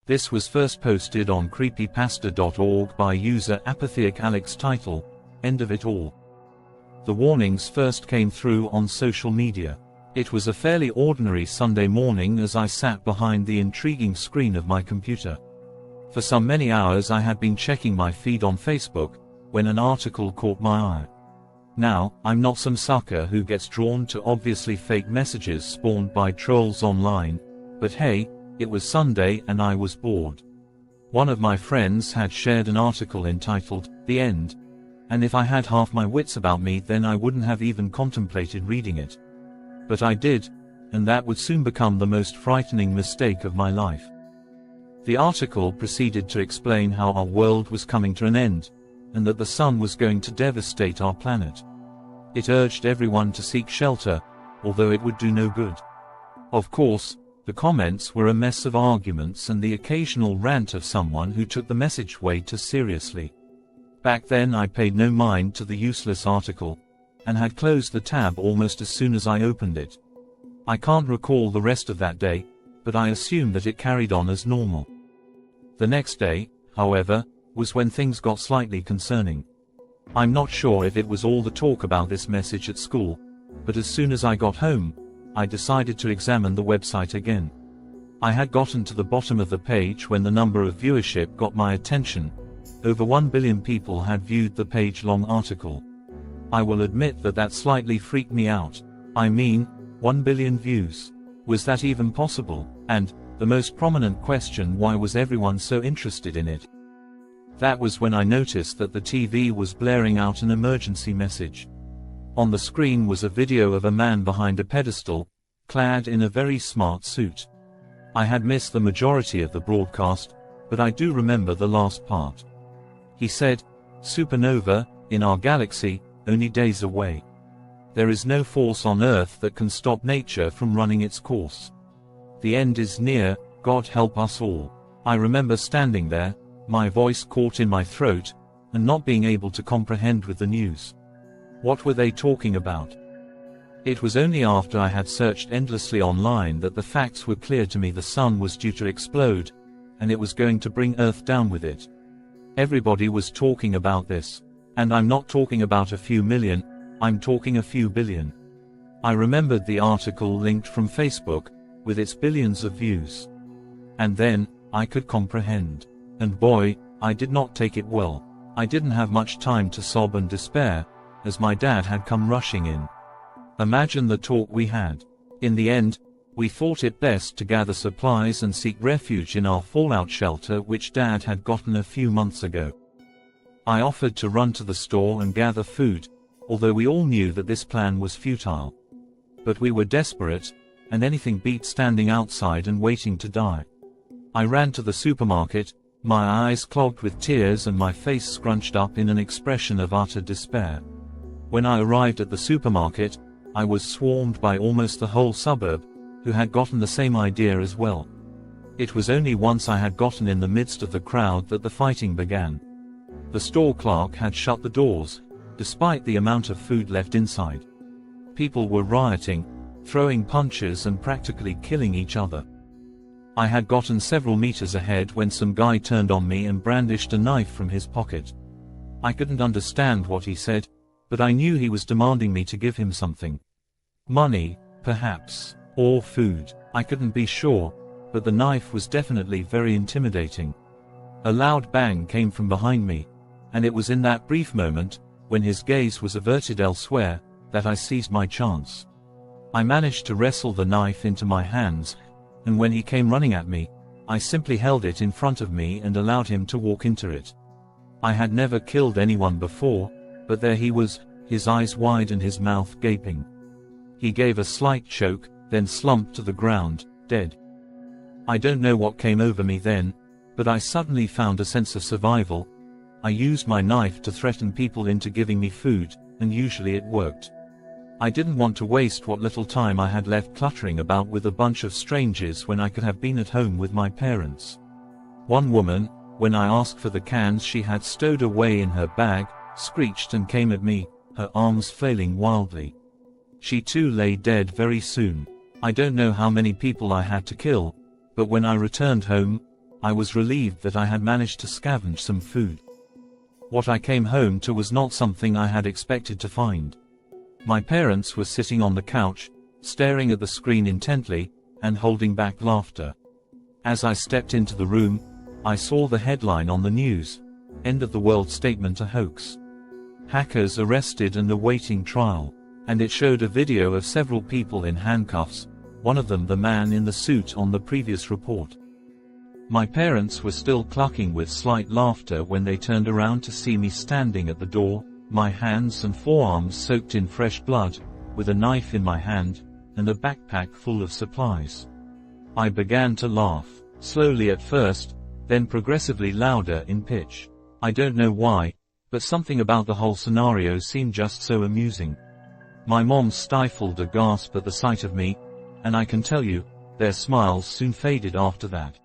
This was first posted on creepypasta.org by user ApathicAlex. Title: End of It All. The warnings first came through on social media. It was a fairly ordinary Sunday morning as I sat behind the intriguing screen of my computer. For some many hours I had been checking my feed on Facebook, when an article caught my eye. Now, I'm not some sucker who gets drawn to obviously fake messages spawned by trolls online, but hey, it was Sunday and I was bored. One of my friends had shared an article entitled, "The End," and if I had half my wits about me then I wouldn't have even contemplated reading it. But I did, and that would soon become the most frightening mistake of my life. The article proceeded to explain how our world was coming to an end, and that the sun was going to devastate our planet. It urged everyone to seek shelter, although it would do no good. Of course, the comments were a mess of arguments and the occasional rant of someone who took the message way too seriously. Back then I paid no mind to the useless article, and had closed the tab almost as soon as I opened it. I can't recall the rest of that day, but I assume that it carried on as normal. The next day, however, was when things got slightly concerning. I'm not sure if it was all the talk about this message at school, but as soon as I got home, I decided to examine the website again. I had gotten to the bottom of the page when the number of viewership got my attention. Over 1 billion people had viewed the page-long article. I will admit that slightly freaked me out. I mean, 1 billion views. Was that even possible? And, the most prominent question, why was everyone so interested in it? That was when I noticed that the TV was blaring out an emergency message. On the screen was a video of a man behind a pedestal, clad in a very smart suit. I had missed the majority of the broadcast, but I do remember the last part. He said, "Supernova, in our galaxy, only days away. There is no force on Earth that can stop nature from running its course. The end is near, God help us all." I remember standing there, my voice caught in my throat, and not being able to comprehend with the news. What were they talking about? It was only after I had searched endlessly online that the facts were clear to me. The sun was due to explode, and it was going to bring Earth down with it. Everybody was talking about this. And I'm not talking about a few million, I'm talking a few billion. I remembered the article linked from Facebook, with its billions of views. And then, I could comprehend. And boy, I did not take it well. I didn't have much time to sob and despair, as my dad had come rushing in. Imagine the talk we had. In the end, we thought it best to gather supplies and seek refuge in our fallout shelter which Dad had gotten a few months ago. I offered to run to the store and gather food, although we all knew that this plan was futile. But we were desperate, and anything beat standing outside and waiting to die. I ran to the supermarket, my eyes clogged with tears and my face scrunched up in an expression of utter despair. When I arrived at the supermarket, I was swarmed by almost the whole suburb, who had gotten the same idea as well. It was only once I had gotten in the midst of the crowd that the fighting began. The store clerk had shut the doors, despite the amount of food left inside. People were rioting, throwing punches and practically killing each other. I had gotten several meters ahead when some guy turned on me and brandished a knife from his pocket. I couldn't understand what he said, but I knew he was demanding me to give him something. Money, perhaps, or food. I couldn't be sure, but the knife was definitely very intimidating. A loud bang came from behind me, and it was in that brief moment, when his gaze was averted elsewhere, that I seized my chance. I managed to wrestle the knife into my hands, and when he came running at me, I simply held it in front of me and allowed him to walk into it. I had never killed anyone before, but there he was, his eyes wide and his mouth gaping. He gave a slight choke, then slumped to the ground, dead. I don't know what came over me then, but I suddenly found a sense of survival. I used my knife to threaten people into giving me food, and usually it worked. I didn't want to waste what little time I had left cluttering about with a bunch of strangers when I could have been at home with my parents. One woman, when I asked for the cans she had stowed away in her bag, screeched and came at me, her arms flailing wildly. She too lay dead very soon. I don't know how many people I had to kill, but when I returned home, I was relieved that I had managed to scavenge some food. What I came home to was not something I had expected to find. My parents were sitting on the couch, staring at the screen intently, and holding back laughter. As I stepped into the room, I saw the headline on the news: "End of the World Statement a Hoax. Hackers Arrested and Awaiting Trial." And it showed a video of several people in handcuffs, one of them the man in the suit on the previous report. My parents were still clucking with slight laughter when they turned around to see me standing at the door, my hands and forearms soaked in fresh blood, with a knife in my hand, and a backpack full of supplies. I began to laugh, slowly at first, then progressively louder in pitch. I don't know why, but something about the whole scenario seemed just so amusing. My mom stifled a gasp at the sight of me, and I can tell you, their smiles soon faded after that.